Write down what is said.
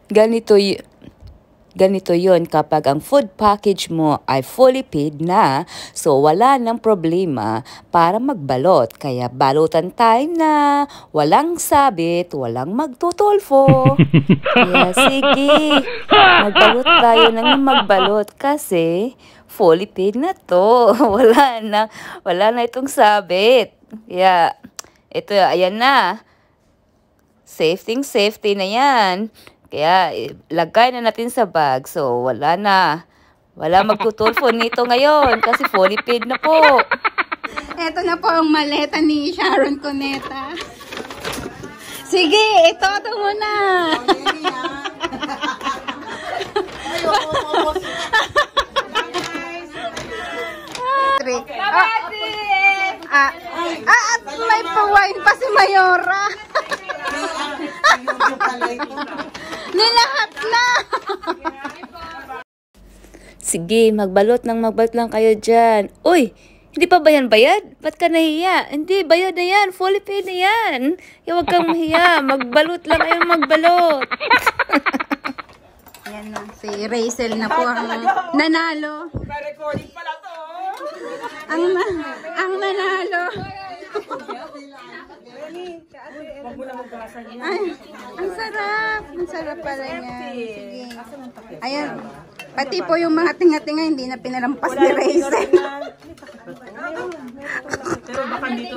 Ganito Ganito yon kapag ang food package mo ay fully paid na, so wala nang problema para magbalot. Kaya balutan time na, walang sabit, walang magtutulfo. Kaya sige, magbalot tayo nang magbalot kasi fully paid na to. Wala na itong sabit. Kaya, ito, ayan na. Safety na yan. Kaya, lagay na natin sa bag. So, wala magtutulfo nito ngayon kasi fully paid na po. Ito na po ang maleta ni Sharon Cuneta. Sige, ito muna. At may pa-wine pa si Mayora. Nilahat na. Sige, magbalot lang kayo dyan. Uy, hindi pa ba yan bayad? Ba't ka nahiya? Hindi, bayad na yan. Fully paid na yan. Huwag kang mahiya. Magbalot lang kayo magbalot. Yan na, si Rachel na po ang nanalo. Recording pala to. Ang nanalo. Ay, ang sarap. Ang sarap pala niya. Sige. Ayan. Pati po yung mga tinga-tinga hindi na pinalampas ni Rachel. Pero baka dito